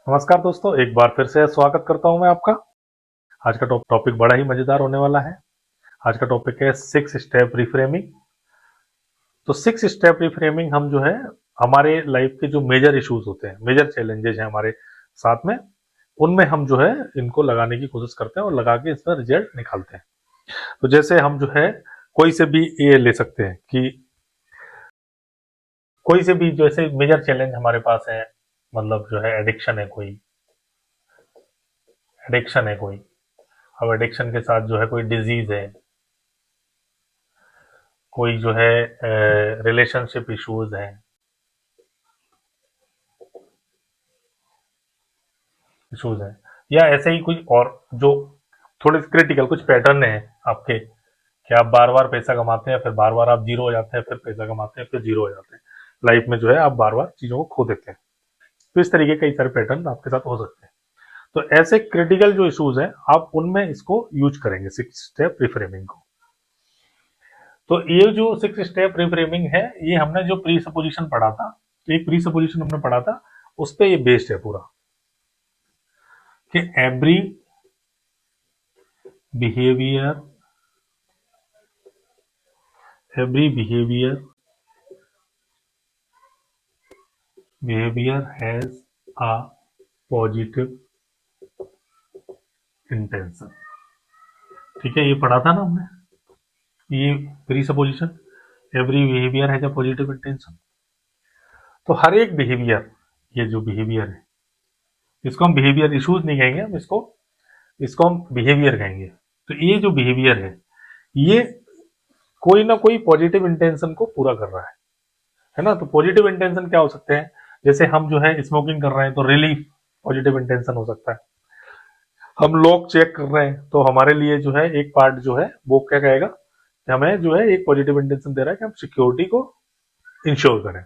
नमस्कार दोस्तों, एक बार फिर से स्वागत करता हूं मैं आपका। आज का टॉपिक बड़ा ही मजेदार होने वाला है। आज का टॉपिक है 6 स्टेप रिफ्रेमिंग। तो 6 स्टेप रिफ्रेमिंग हम जो है हमारे लाइफ के जो मेजर इश्यूज होते हैं, मेजर चैलेंजेस हैं हमारे साथ में, उनमें हम जो है इनको लगाने की कोशिश करते हैं और लगा के इसका रिजल्ट निकालते हैं। तो जैसे हम जो है कोई से भी ये ले सकते हैं कि कोई से भी जैसे मेजर चैलेंज हमारे पास है, मतलब जो है एडिक्शन है कोई। अब एडिक्शन के साथ जो है कोई डिजीज है, कोई जो है रिलेशनशिप इश्यूज हैं, इश्यूज हैं, या ऐसे ही कुछ और जो थोड़े क्रिटिकल कुछ पैटर्न हैं आपके, कि आप बार बार पैसा कमाते हैं, फिर बार बार आप जीरो हो जाते हैं, फिर पैसा कमाते हैं, फिर जीरो हो जाते हैं। लाइफ में जो है आप बार बार चीजों को खो देते हैं। तो इस तरीके कई सारे पैटर्न आपके साथ हो सकते हैं। तो ऐसे क्रिटिकल जो इश्यूज हैं, आप उनमें इसको यूज करेंगे 6 स्टेप रिफ्रेमिंग को। तो ये जो 6 स्टेप रिफ्रेमिंग है, ये हमने जो प्री सपोजिशन पढ़ा था, एक प्री सपोजिशन हमने पढ़ा था, उस पर ये बेस्ड है पूरा, कि behaviour every behaviour has a positive intention. ठीक है, ये पढ़ा था ना हमने, ये pre supposition, every behaviour has a positive intention. तो हर एक बिहेवियर, ये जो बिहेवियर है, इसको हम बिहेवियर इश्यूज नहीं कहेंगे, हम इसको इसको हम बिहेवियर कहेंगे। तो ये जो बिहेवियर ये कोई ना कोई पॉजिटिव इंटेंशन को पूरा कर रहा है ना। तो पॉजिटिव इंटेंशन क्या हो सकते हैं? जैसे हम जो है स्मोकिंग कर रहे हैं, तो रिलीफ पॉजिटिव इंटेंशन हो सकता है। हम लॉक चेक कर रहे हैं, तो हमारे लिए जो है एक पार्ट जो है वो क्या कहेगा कि हमें जो है एक पॉजिटिव इंटेंशन दे रहा है कि हम सिक्योरिटी को इंश्योर करें।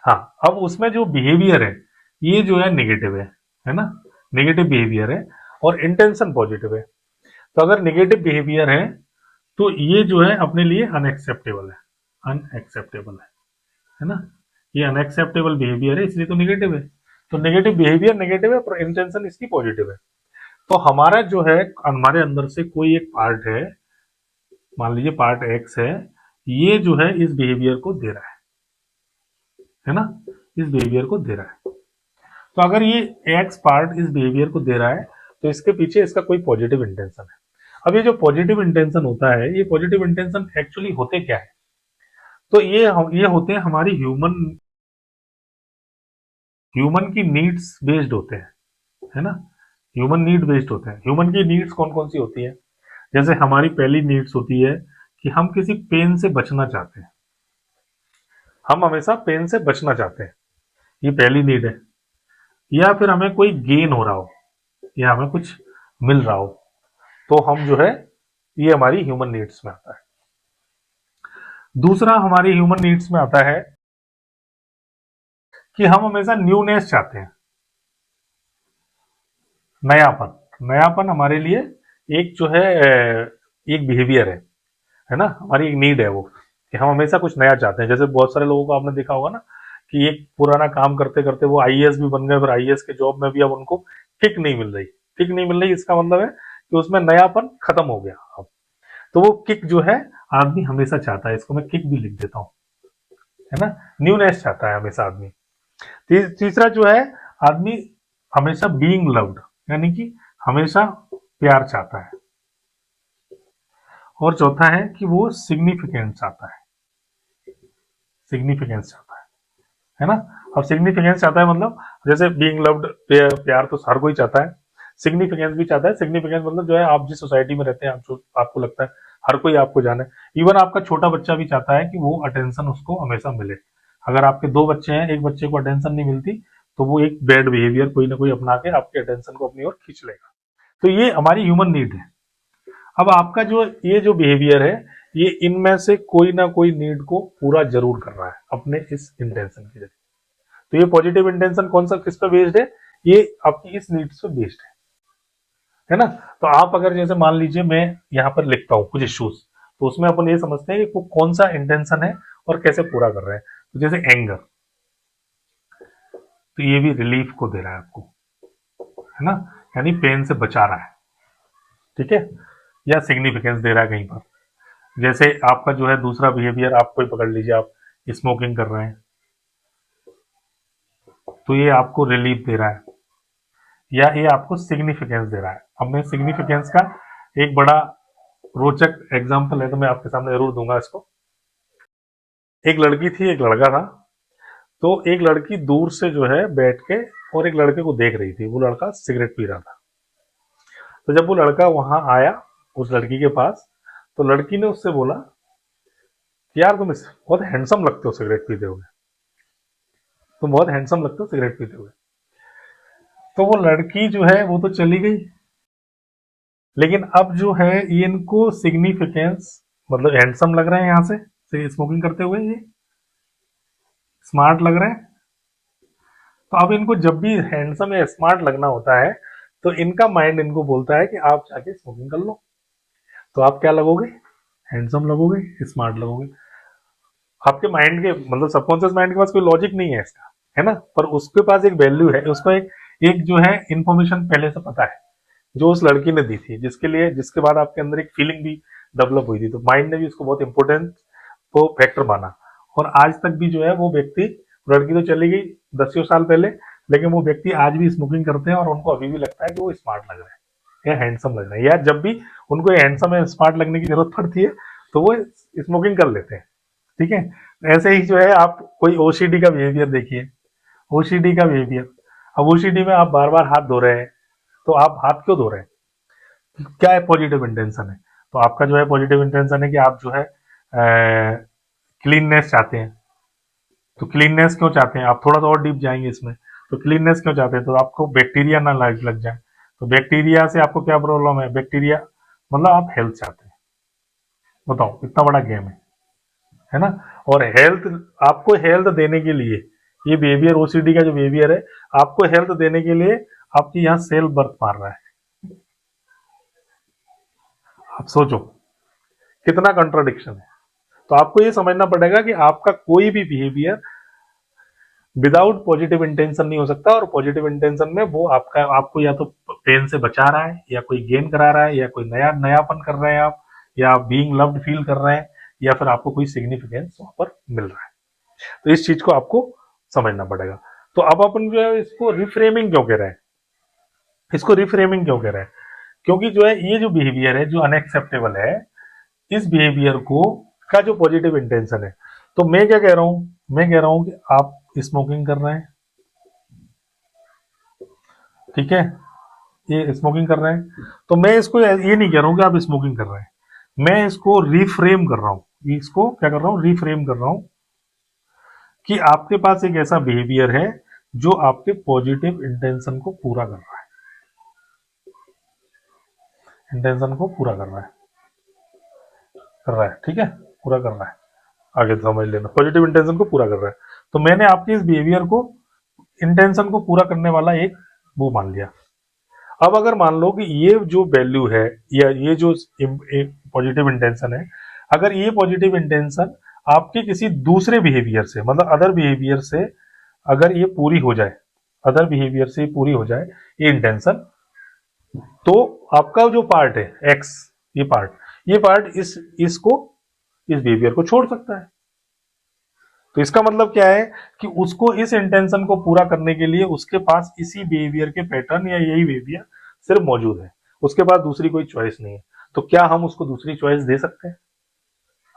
हाँ, अब उसमें जो बिहेवियर है, ये जो है नेगेटिव है ना, नेगेटिव बिहेवियर है, और इंटेंशन पॉजिटिव है। तो अगर नेगेटिव बिहेवियर है, तो ये जो है अपने लिए अनएक्सेप्टेबल है ना। ये अनएक्सेप्टेबल बिहेवियर है, इसलिए तो नेगेटिव है। तो नेगेटिव बिहेवियर नेगेटिव है, पर इंटेंशन इसकी पॉजिटिव है। तो हमारा जो है, हमारे अंदर से कोई एक पार्ट है, मान लीजिए पार्ट एक्स है, ये जो है इस बिहेवियर को दे रहा है ना, इस बिहेवियर को दे रहा है। तो अगर ये एक्स पार्ट इस बिहेवियर को दे रहा है, तो इसके पीछे इसका कोई पॉजिटिव इंटेंशन है। अब ये जो पॉजिटिव इंटेंशन होता है, ये पॉजिटिव इंटेंशन एक्चुअली होते क्या है? तो ये होते हैं हमारी ह्यूमन की नीड्स बेस्ड होते हैं, है ना। ह्यूमन नीड बेस्ड होते हैं। ह्यूमन की नीड्स कौन कौन सी होती है? जैसे हमारी पहली नीड्स होती है कि हम किसी पेन से बचना चाहते हैं, हम हमेशा पेन से बचना चाहते हैं, ये पहली नीड है। या फिर हमें कोई गेन हो रहा हो, या हमें कुछ मिल रहा हो, तो हम जो है, ये हमारी ह्यूमन नीड्स में आता है। दूसरा हमारी ह्यूमन नीड्स में आता है कि हम हमेशा न्यूनेस चाहते हैं, नयापन। नयापन हमारे लिए एक जो है एक बिहेवियर है ना, हमारी एक नीड है वो, कि हम हमेशा कुछ नया चाहते हैं। जैसे बहुत सारे लोगों को आपने देखा होगा ना, कि एक पुराना काम करते करते वो आईएएस भी बन गए, फिर आईएएस के जॉब में भी अब उनको किक नहीं मिल रही। किक नहीं मिल रही, इसका मतलब है कि उसमें नयापन खत्म हो गया अब। तो वो किक जो है आदमी हमेशा चाहता है, इसको मैं किक भी लिख देता हूँ, है ना। न्यूनेस चाहता है हमेशा आदमी। तीसरा जो है, आदमी हमेशा बीइंग लव्ड, यानी कि हमेशा प्यार चाहता है। और चौथा है कि वो सिग्निफिकेंस चाहता है, सिग्निफिकेंस चाहता है ना। अब सिग्निफिकेंस चाहता है मतलब, जैसे बीइंग लव्ड, प्यार तो हर कोई चाहता है, सिग्निफिकेंस भी चाहता है। सिग्निफिकेंस मतलब जो है, आप जिस सोसाइटी में रहते हैं, आपको लगता है हर कोई आपको जाने। इवन आपका छोटा बच्चा भी चाहता है कि वो अटेंशन उसको हमेशा मिले। अगर आपके दो बच्चे हैं, एक बच्चे को अटेंशन नहीं मिलती, तो वो एक बैड बिहेवियर कोई ना कोई अपना के आपके अटेंशन को अपनी ओर खींच लेगा। तो ये हमारी ह्यूमन नीड है। अब आपका जो ये जो बिहेवियर है, ये इनमें से कोई ना कोई नीड को पूरा जरूर कर रहा है अपने इस इंटेंशन के जरिए। तो ये पॉजिटिव इंटेंशन कौन सा किस पे बेस्ड है? ये आपकी इस नीड्स पे बेस्ड है ना। तो आप अगर जैसे मान लीजिए मैं यहाँ पर लिखता हूँ कुछ इश्यूज, तो उसमें अपन ये समझते हैं कि वो कौन सा इंटेंशन है और कैसे पूरा कर रहे हैं। तो जैसे एंगर, तो ये भी रिलीफ को दे रहा है आपको, है ना, यानी पेन से बचा रहा है, ठीक है, या सिग्निफिकेंस दे रहा है कहीं पर। जैसे आपका जो है दूसरा बिहेवियर, आप कोई पकड़ लीजिए, आप स्मोकिंग कर रहे हैं, तो ये आपको रिलीफ दे रहा है या ये आपको सिग्निफिकेंस दे रहा है। अब मैं सिग्निफिकेंस का एक बड़ा रोचक एग्जाम्पल है तो मैं आपके सामने जरूर दूंगा इसको। एक लड़की थी, एक लड़का था। तो एक लड़की दूर से जो है बैठ के और एक लड़के को देख रही थी, वो लड़का सिगरेट पी रहा था। तो जब वो लड़का वहां आया उस लड़की के पास, तो लड़की ने उससे बोला कि यार तुम बहुत हैंडसम लगते हो सिगरेट पीते हुए, तुम बहुत हैंडसम लगते हो सिगरेट पीते हुए। तो वो लड़की जो है वो तो चली गई, लेकिन अब जो है ये इनको सिग्निफिकेंस, मतलब हैंडसम लग रहे हैं यहाँ से स्मोकिंग करते हुए, ये स्मार्ट लग रहे हैं। तो अब इनको जब भी हैंडसम या स्मार्ट लगना होता है तो इनका माइंड इनको बोलता है कि आप जाके स्मोकिंग कर लो। तो आप क्या लगोगे? हैंडसम लगोगे, स्मार्ट लगोगे। आपके माइंड के मतलब सबकॉन्शियस माइंड के पास कोई लॉजिक नहीं है इसका, है ना, पर उसके पास एक वैल्यू है, उसको एक एक जो है इंफॉर्मेशन पहले से पता है जो उस लड़की ने दी थी, जिसके लिए जिसके बाद आपके अंदर एक फीलिंग भी डेवलप हुई थी, तो माइंड ने भी उसको बहुत इंपॉर्टेंट वो फैक्टर माना। और आज तक भी जो है वो व्यक्ति, लड़की तो चली गई दसियों साल पहले, लेकिन वो व्यक्ति आज भी स्मोकिंग करते हैं और उनको अभी भी लगता है कि वो स्मार्ट लग रहे हैं या हैंडसम लग रहे हैं, या जब भी उनको हैंडसम या स्मार्ट लगने की जरूरत पड़ती है तो वो स्मोकिंग कर लेते हैं। ठीक है, ऐसे ही जो है आप कोई ओसीडी का बिहेवियर देखिए, ओसीडी का बिहेवियर। अब ओसीडी में आप बार बार हाथ धो रहे हैं, तो आप हाथ क्यों धो रहे हैं? क्या है? पॉजिटिव इंटेंशन है। तो आपका जो है पॉजिटिव इंटेंशन है कि आप जो है क्लीननेस चाहते हैं। तो क्लीननेस क्यों चाहते हैं? आप थोड़ा सा और डीप जाएंगे इसमें। तो क्लीननेस क्यों चाहते हैं? तो आपको बैक्टीरिया ना लग जाए। तो बैक्टीरिया से आपको क्या प्रॉब्लम है? बैक्टीरिया मतलब आप हेल्थ चाहते हैं। बताओ, इतना बड़ा गेम है ना। और हेल्थ, आपको हेल्थ देने के लिए ये बिहेवियर, ओसीडी का जो बिहेवियर है, आपको हेल्थ देने के लिए आपकी यहाँ सेल बर्थ मार रहा है। आप सोचो कितना कंट्राडिक्शन है। तो आपको ये समझना पड़ेगा कि आपका कोई भी बिहेवियर विदाउट पॉजिटिव इंटेंशन नहीं हो सकता, और पॉजिटिव इंटेंशन में वो आपका, आपको या तो पेन से बचा रहा है, या कोई गेन करा रहा है, या कोई नयापन कर रहे हैं आप, या आप बीइंग लव्ड फील कर रहे हैं, या फिर आपको कोई सिग्निफिकेंस वहां पर मिल रहा है। तो इस चीज को आपको समझना पड़ेगा। तो अब अपन जो है इसको रिफ्रेमिंग क्यों कह रहे हैं? इसको रिफ्रेमिंग क्यों कह रहे हैं? क्योंकि जो है ये जो बिहेवियर है जो अनएक्सेप्टेबल है, इस बिहेवियर को का जो पॉजिटिव इंटेंशन है, तो मैं क्या कह रहा हूं, मैं कह रहा हूं कि आप स्मोकिंग कर रहे हैं, ठीक है, ये स्मोकिंग कर रहे हैं, तो मैं इसको ये नहीं कह रहा हूं कि आप स्मोकिंग कर रहे हैं, मैं इसको रिफ्रेम कर रहा हूं। इसको क्या कर रहा हूं? रिफ्रेम कर रहा हूं कि आपके पास एक ऐसा बिहेवियर है जो आपके पॉजिटिव इंटेंशन को पूरा कर रहा है, इंटेंशन को पूरा कर रहा है, ठीक है, पूरा कर रहा है। आगे समझ लेना, पॉजिटिव इंटेंशन को पूरा कर रहा है। तो मैंने आपके इस बिहेवियर को, इंटेंशन को पूरा करने वाला एक वो मान लिया। अब अगर मान लो कि ये जो वैल्यू है या ये जो पॉजिटिव इंटेंशन है, अगर ये पॉजिटिव इंटेंशन आपके किसी दूसरे बिहेवियर से, मतलब अदर बिहेवियर से अगर ये पूरी हो जाए, अदर बिहेवियर से पूरी हो जाए ये इंटेंशन, तो आपका जो पार्ट है एक्स, ये पार्ट इसको, इस बिहेवियर को छोड़ सकता है। तो इसका मतलब क्या है कि उसको इस इंटेंशन को पूरा करने के लिए उसके पास इसी बिहेवियर के पैटर्न या यही बिहेवियर सिर्फ मौजूद है, उसके पास दूसरी कोई चॉइस नहीं है। तो क्या हम उसको दूसरी चॉइस दे सकते हैं?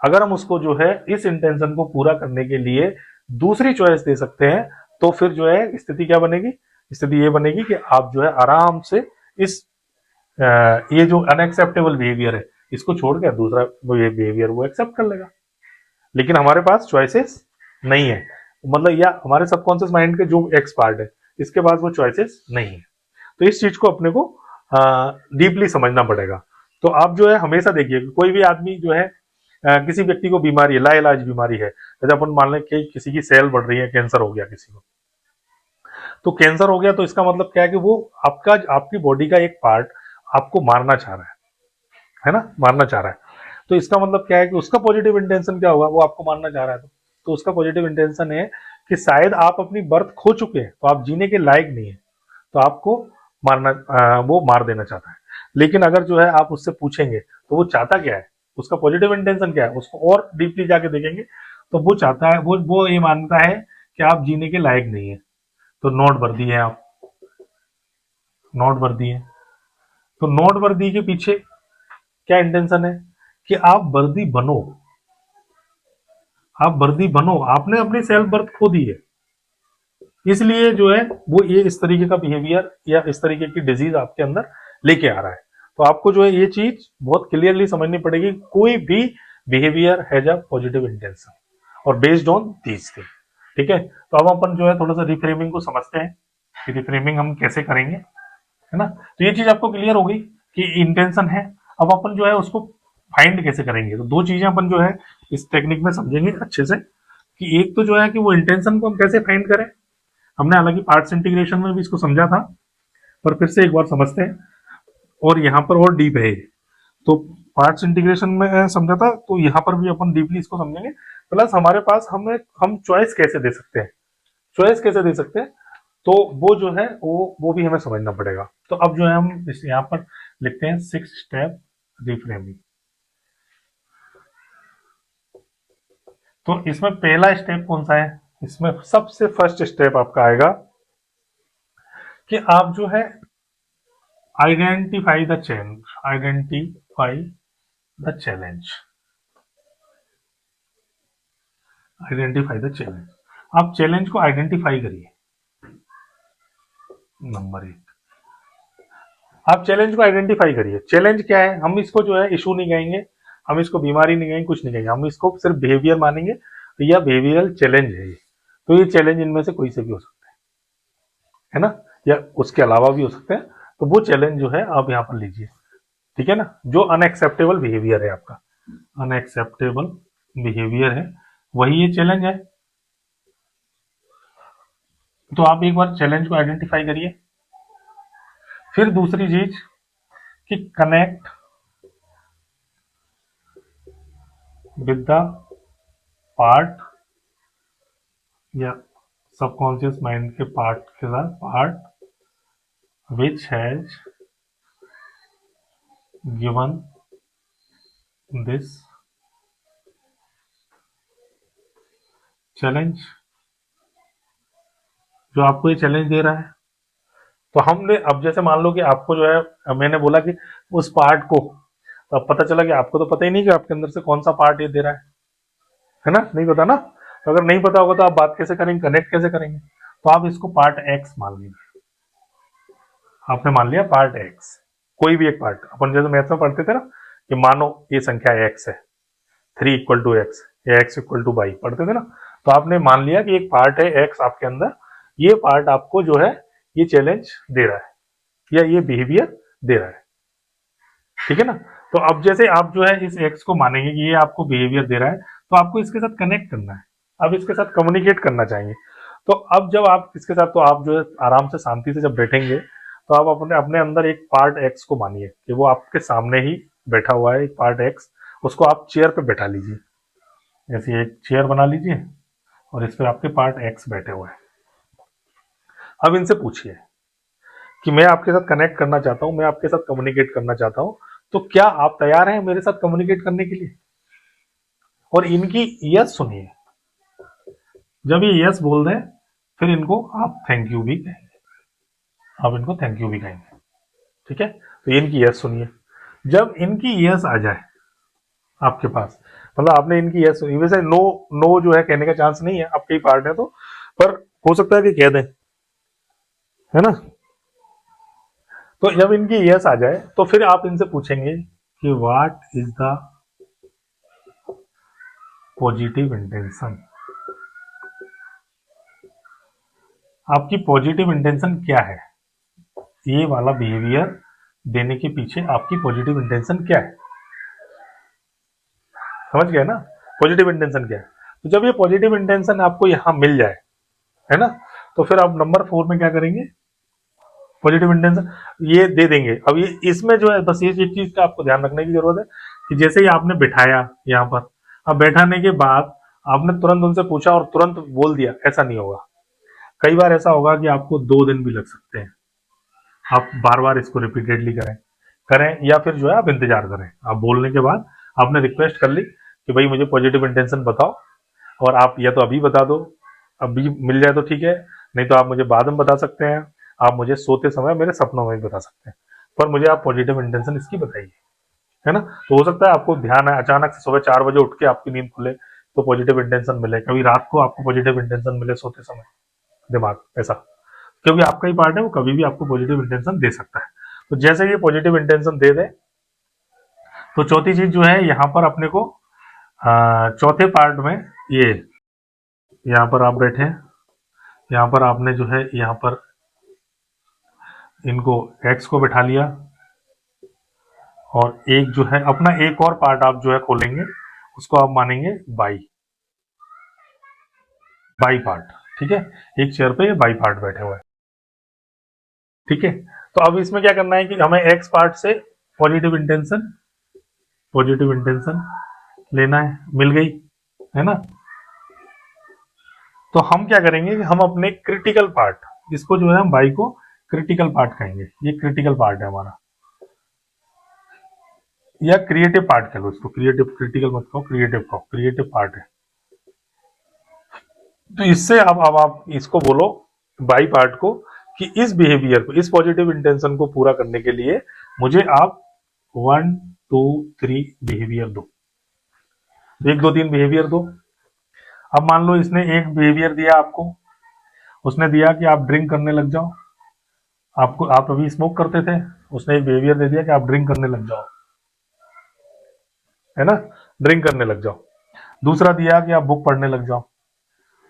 अगर हम उसको जो है इस इंटेंशन को पूरा करने के लिए दूसरी चॉइस दे सकते हैं, तो फिर जो है स्थिति क्या बनेगी? स्थिति ये बनेगी कि आप जो है आराम से इस ये जो अनएक्सेप्टेबल बिहेवियर है इसको छोड़ कर दूसरा वो ये बिहेवियर वो एक्सेप्ट कर लेगा। लेकिन हमारे पास चॉइसेस नहीं है, मतलब या हमारे सबकॉन्शियस माइंड के जो एक्स पार्ट है इसके पास वो चॉइसेस नहीं है। तो इस चीज को अपने को डीपली समझना पड़ेगा। तो आप जो है हमेशा देखिए, कोई भी आदमी जो है किसी व्यक्ति को बीमारी है, लाइलाज बीमारी है, जैसे अपन मान लें कि किसी की सेल बढ़ रही है, कैंसर हो गया किसी को, तो कैंसर हो गया तो इसका मतलब क्या है कि वो आपका, आपकी बॉडी का एक पार्ट आपको मारना चाह रहा है ना, मारना चाह रहा है। तो इसका मतलब क्या है कि उसका पॉजिटिव इंटेंशन क्या होगा? वो आपको मारना चाह रहा है, तो उसका पॉजिटिव इंटेंशन है कि शायद आप अपनी बर्थ खो चुके हैं, तो आप जीने के लायक नहीं है, तो आपको वो मार देना चाहता है। लेकिन अगर जो है आप उससे पूछेंगे तो वो चाहता क्या है, उसका पॉजिटिव इंटेंशन क्या है, उसको और डीपली जाके देखेंगे तो वो चाहता है, वो ये मानता है कि आप जीने के लायक नहीं है, तो नोट वर्दी है आप, नोट वर्दी है। तो नोट वर्दी के पीछे क्या इंटेंशन है कि आप वर्दी बनो, आप वर्दी बनो, आपने अपनी सेल्फ वर्थ खो दी है, इसलिए जो है वो ये इस तरीके का बिहेवियर या इस तरीके की डिजीज आपके अंदर लेके आ रहा है। तो आपको जो है ये चीज बहुत क्लियरली समझनी पड़ेगी, कोई भी behaviour has a positive intention और बेस्ड ऑन दीज थिंग। ठीक है, तो अब अपन जो है थोड़ा सा रिफ्रेमिंग को समझते हैं कि रिफ्रेमिंग हम कैसे करेंगे, है ना। तो ये चीज आपको क्लियर हो गई कि इंटेंशन है। अब अपन जो है उसको फाइंड कैसे करेंगे, तो दो चीजें अपन जो है इस टेक्निक में समझेंगे अच्छे से, कि एक तो जो है कि वो इंटेंशन को हम कैसे फाइंड करें। हमने हालांकि पार्ट्स इंटीग्रेशन में भी इसको समझा था, पर फिर से एक बार समझते हैं, और यहाँ पर और डीप है। तो पार्ट्स इंटीग्रेशन में समझा था, तो यहाँ पर भी अपन डीपली इसको समझेंगे। प्लस हमारे पास हम चॉइस कैसे दे सकते हैं, चॉइस कैसे दे सकते हैं, तो वो जो है वो भी हमें समझना पड़ेगा। तो अब जो है हम इस यहाँ पर लिखते हैं 6 स्टेप रिफ्रेमिंग। तो इसमें पहला स्टेप कौन सा है, इसमें सबसे फर्स्ट स्टेप आपका आएगा कि आप जो है identify the challenge, identify the challenge, identify the challenge. आप चैलेंज को आइडेंटिफाई करिए, नंबर एक, आप चैलेंज को आइडेंटिफाई करिए। चैलेंज क्या है, हम इसको जो है इशू नहीं कहेंगे, हम इसको बीमारी नहीं कहेंगे, कुछ नहीं कहेंगे, हम इसको सिर्फ बिहेवियर मानेंगे। तो यह बिहेवियरल चैलेंज है ये। तो ये चैलेंज इनमें से कोई से भी हो सकता है ना, या उसके अलावा भी हो सकते हैं। तो वो चैलेंज जो है आप यहाँ पर लीजिए, ठीक है ना, जो अनएक्सेप्टेबल बिहेवियर है आपका, अनएक्सेप्टेबल बिहेवियर है, वही ये चैलेंज है। तो आप एक बार चैलेंज को आइडेंटिफाई करिए। फिर दूसरी चीज कि कनेक्ट विद द पार्ट, या सबकॉन्शियस माइंड के पार्ट के साथ, part which has given this challenge, जो आपको ये चैलेंज दे रहा है। तो हमने अब जैसे मान लो कि आपको जो है मैंने बोला कि उस पार्ट को, तो अब पता चला कि आपको तो पता ही नहीं कि आपके अंदर से कौन सा पार्ट ये दे रहा है ना, नहीं पता ना। तो अगर नहीं पता होगा तो आप बात कैसे करेंगे, कनेक्ट कैसे करेंगे। तो आप इसको पार्ट एक्स मान लीजिए, आपने मान लिया पार्ट एक्स, कोई भी एक पार्ट। अपन जैसे मैथ में पढ़ते थे ना कि मानो ये संख्या एक्स है, 3 = x या x = y पढ़ते थे ना। तो आपने मान लिया कि एक पार्ट है एक्स आपके अंदर, ये पार्ट आपको जो है ये चैलेंज दे रहा है या ये बिहेवियर दे रहा है, ठीक है ना। तो अब जैसे आप जो है इस एक्स को मानेंगे कि ये आपको बिहेवियर दे रहा है, तो आपको इसके साथ कनेक्ट करना है, अब इसके साथ कम्युनिकेट करना चाहेंगे। तो अब जब आप इसके साथ, तो आप जो है आराम से शांति से जब बैठेंगे, तो आप अपने अपने अंदर एक पार्ट एक्स को मानिए कि वो आपके सामने ही बैठा हुआ है, एक पार्ट एक्स। उसको आप चेयर पे बैठा लीजिए, ऐसी एक चेयर बना लीजिए और इस पर आपके पार्ट एक्स बैठे हुए हैं। अब इनसे पूछिए कि मैं आपके साथ कनेक्ट करना चाहता हूं, मैं आपके साथ कम्युनिकेट करना चाहता हूं, तो क्या आप तैयार हैं मेरे साथ कम्युनिकेट करने के लिए। और इनकी यस सुनिए, जब ये यस बोल दें फिर इनको आप थैंक यू भी कहेंगे, आप इनको थैंक यू भी कहेंगे, ठीक है। तो इनकी यस सुनिए, जब इनकी यस आ जाए आपके पास, मतलब आपने इनकी यस सुनी, वैसे नो, नो जो है कहने का चांस नहीं है, आपके ही पार्ट है तो, पर हो सकता है कि कह दें, है ना। तो जब इनकी यस आ जाए तो फिर आप इनसे पूछेंगे कि what is the positive intention, आपकी पॉजिटिव इंटेंशन क्या है, ये वाला बिहेवियर देने के पीछे आपकी पॉजिटिव इंटेंशन क्या है, समझ गए ना, पॉजिटिव इंटेंशन क्या है। तो जब ये पॉजिटिव इंटेंशन आपको यहां मिल जाए, है ना, तो फिर आप नंबर 4 में क्या करेंगे, पॉजिटिव इंटेंशन ये दे देंगे। अब ये इसमें जो है बस ये चीज का आपको ध्यान रखने की जरूरत है कि जैसे ही आपने बिठाया यहाँ पर, अब बैठाने के बाद आपने तुरंत उनसे पूछा और तुरंत बोल दिया, ऐसा नहीं होगा। कई बार ऐसा होगा कि आपको 2 दिन भी लग सकते हैं, आप बार बार इसको रिपीटेडली करें करें या फिर जो है आप इंतजार करें। आप बोलने के बाद आपने रिक्वेस्ट कर ली कि भाई मुझे पॉजिटिव इंटेंशन बताओ, और आप या तो अभी बता दो, अभी मिल जाए तो ठीक है, नहीं तो आप मुझे बाद में बता सकते हैं, आप मुझे सोते समय मेरे सपनों में भी बता सकते हैं, पर मुझे आप पॉजिटिव इंटेंशन इसकी बताइए, है ना। तो हो सकता है आपको ध्यान है अचानक से सुबह 4 बजे उठ के आपकी नींद खुले तो पॉजिटिव इंटेंशन मिले, कभी रात को आपको पॉजिटिव इंटेंशन मिले सोते समय, दिमाग ऐसा, क्योंकि आपका ही पार्ट है, वो कभी भी आपको पॉजिटिव इंटेंशन दे सकता है। तो जैसे ये पॉजिटिव इंटेंशन दे दे, तो चौथी चीज जो है यहाँ पर अपने को चौथे पार्ट में ये, यहाँ पर आप बैठे, यहाँ पर आपने जो है यहाँ पर इनको एक्स को बैठा लिया, और एक जो है अपना एक और पार्ट आप जो है खोलेंगे, उसको आप मानेंगे बाई, बाई पार्ट, ठीक है। एक चेयर पे ये बाई पार्ट बैठे हुए हैं, ठीक है। तो अब इसमें क्या करना है कि हमें एक्स पार्ट से पॉजिटिव इंटेंशन, पॉजिटिव इंटेंशन लेना है, मिल गई, है ना। तो हम क्या करेंगे कि हम अपने क्रिटिकल पार्ट, इसको जो है हम बाई को क्रिटिकल पार्ट कहेंगे, ये क्रिटिकल पार्ट है हमारा, या क्रिएटिव पार्ट कह लो इसको, क्रिएटिव, क्रिटिकल मत कहो, क्रिएटिव कहो, क्रिएटिव पार्ट है। तो इससे अब आप इसको बोलो बाई पार्ट को कि इस बिहेवियर को, इस पॉजिटिव इंटेंशन को पूरा करने के लिए मुझे आप 1 2 3 बिहेवियर दो, 1 2 3 बिहेवियर दो। अब मान लो इसने एक बिहेवियर दिया आपको, उसने दिया कि आप ड्रिंक करने लग जाओ, आपको, आप अभी स्मोक करते थे, उसने एक बिहेवियर दे दिया कि आप ड्रिंक करने लग जाओ, है ना, ड्रिंक करने लग जाओ। दूसरा दिया कि आप बुक पढ़ने लग जाओ,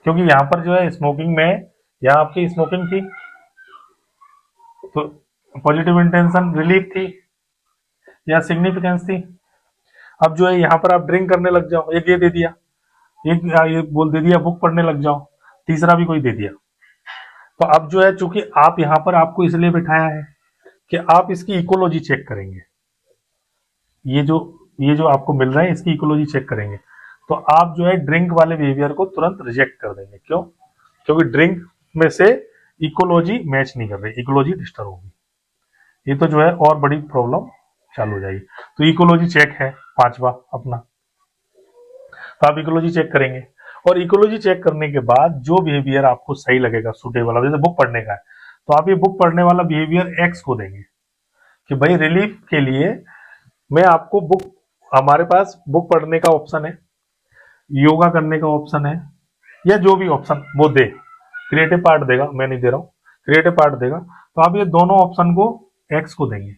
क्योंकि यहाँ पर जो है स्मोकिंग में, यहाँ आपकी स्मोकिंग थी तो पॉजिटिव इंटेंशन रिलीफ थी या सिग्निफिकेंस थी। अब जो है यहाँ पर आप ड्रिंक करने लग जाओ, एक ये दे दिया, एक ये बोल दे दिया बुक पढ़ने लग जाओ, तीसरा भी कोई दे दिया। तो अब जो है चूंकि आप यहाँ पर आपको इसलिए बिठाया है कि आप इसकी इकोलॉजी चेक करेंगे, ये जो, ये जो आपको मिल रहा है इसकी इकोलॉजी चेक करेंगे, तो आप जो है ड्रिंक वाले बिहेवियर को तुरंत रिजेक्ट कर देंगे। क्यों? क्योंकि ड्रिंक में से इकोलॉजी मैच नहीं कर रही, इकोलॉजी डिस्टर्ब होगी, ये तो जो है और बड़ी प्रॉब्लम चालू हो जाएगी। तो इकोलॉजी चेक है पांचवा अपना, तो आप इकोलॉजी चेक करेंगे, और इकोलॉजी चेक करने के बाद जो बिहेवियर आपको सही लगेगा, सुटेबल, जैसे बुक पढ़ने का है तो आप ये बुक पढ़ने वाला बिहेवियर एक्स को देंगे कि भाई रिलीफ के लिए मैं आपको बुक, हमारे पास बुक पढ़ने का ऑप्शन है, योगा करने का ऑप्शन है, या जो भी ऑप्शन वो दे, क्रिएटिव पार्ट देगा, मैं नहीं दे रहा हूँ, क्रिएटिव पार्ट देगा, तो आप ये दोनों ऑप्शन को एक्स को देंगे।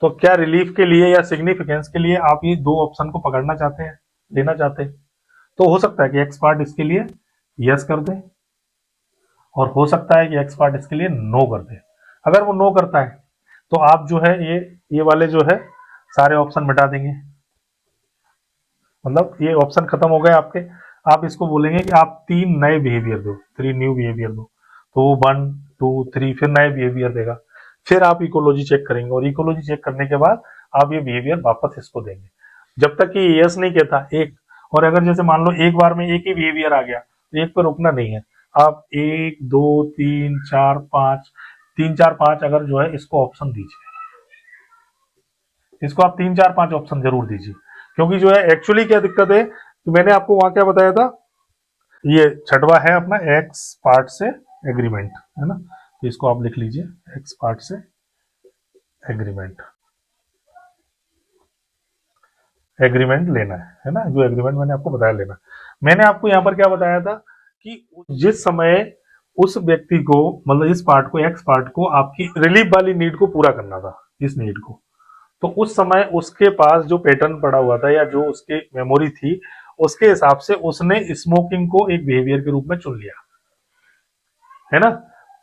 तो क्या रिलीफ के लिए या सिग्निफिकेंस के लिए आप ये दो ऑप्शन को पकड़ना चाहते हैं, लेना चाहते हैं, तो हो सकता है कि एक्स पार्ट इसके लिए यस कर दे, और हो सकता है कि एक्स पार्ट इसके लिए नो कर दे। अगर वो नो करता है तो आप जो है ये वाले जो है सारे ऑप्शन मिटा देंगे, मतलब ये ऑप्शन खत्म हो गए आपके। आप इसको बोलेंगे कि आप 3 नए बिहेवियर दो, 3 न्यू बिहेवियर दो, तो वो 1 2 3 फिर नए बिहेवियर देगा। फिर आप इकोलॉजी चेक करेंगे, और इकोलॉजी चेक करने के बाद आप ये बिहेवियर वापस इसको देंगे, जब तक कि यस नहीं कहता एक। और अगर जैसे मान लो एक बार में एक ही बिहेवियर आ गया तो एक पर रुकना नहीं है, आप 1 2 3 4 5, 3 4 5 अगर जो है इसको ऑप्शन दीजिए, इसको आप 3 4 5 ऑप्शन जरूर दीजिए। क्योंकि जो है एक्चुअली क्या दिक्कत है कि मैंने आपको वहां क्या बताया था, ये छठवा है अपना एक्स पार्ट से एग्रीमेंट, है ना, तो इसको आप लिख लीजिए, एक्स पार्ट से एग्रीमेंट, एग्रीमेंट लेना है ना, जो एग्रीमेंट मैंने आपको बताया लेना। मैंने आपको यहाँ पर क्या बताया था कि जिस समय उस व्यक्ति को, मतलब इस पार्ट को, एक्स पार्ट को आपकी रिलीफ वाली नीड को पूरा करना था, इस नीड को, तो उस समय उसके पास जो पैटर्न पड़ा हुआ था या जो उसके मेमोरी थी, उसके हिसाब से उसने स्मोकिंग को एक बिहेवियर के रूप में चुन लिया, है ना।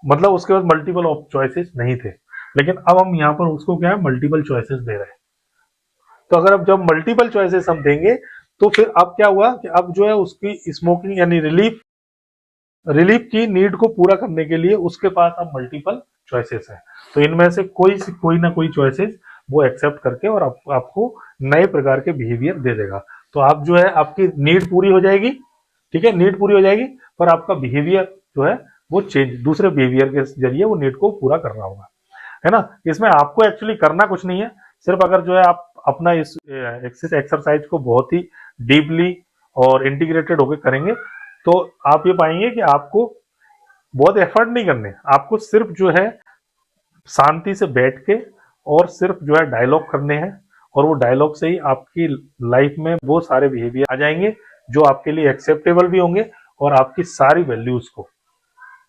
मतलब उसके पास मल्टीपल चॉइसेस नहीं थे, लेकिन अब हम यहाँ पर उसको क्या है, मल्टीपल चॉइसेस दे रहे हैं। तो अगर अब जब मल्टीपल चॉइसेस हम देंगे तो फिर अब क्या हुआ कि अब जो है उसकी स्मोकिंग यानी रिलीफ, रिलीफ की नीड को पूरा करने के लिए उसके पास अब मल्टीपल चॉइसेस है, तो इनमें से कोई ना कोई चॉइसेस वो एक्सेप्ट करके और आपको नए प्रकार के बिहेवियर दे देगा। तो आप जो है आपकी नीड पूरी हो जाएगी, ठीक है, नीड पूरी हो जाएगी, पर आपका बिहेवियर जो है वो चेंज, दूसरे बिहेवियर के जरिए वो नीड को पूरा करना होगा। है ना। इसमें आपको एक्चुअली करना कुछ नहीं है, सिर्फ अगर जो है आप अपना इस एक्सरसाइज को बहुत ही डीपली और इंटीग्रेटेड होकर करेंगे तो आप ये पाएंगे कि आपको बहुत एफर्ट नहीं करने, आपको सिर्फ जो है शांति से बैठ के और सिर्फ जो है डायलॉग करने हैं, और वो डायलॉग से ही आपकी लाइफ में वो सारे बिहेवियर आ जाएंगे जो आपके लिए एक्सेप्टेबल भी होंगे और आपकी सारी वैल्यूज को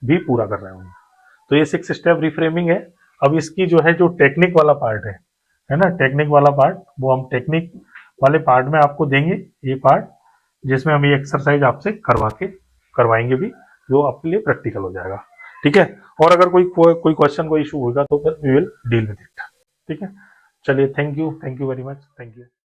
भी पूरा कर रहे होंगे। तो ये 6 स्टेप रिफ्रेमिंग है। अब इसकी जो है जो टेक्निक वाला पार्ट है ना, टेक्निक वाला पार्ट, वो हम टेक्निक वाले पार्ट में आपको देंगे ये पार्ट, जिसमें हम ये एक्सरसाइज आपसे करवाएंगे भी, जो आपके लिए प्रैक्टिकल हो जाएगा। ठीक है, और अगर कोई क्वेश्चन कोई इशू होगा तो फिर we will deal with it. ठीक है, चलिए, thank you very much, thank you.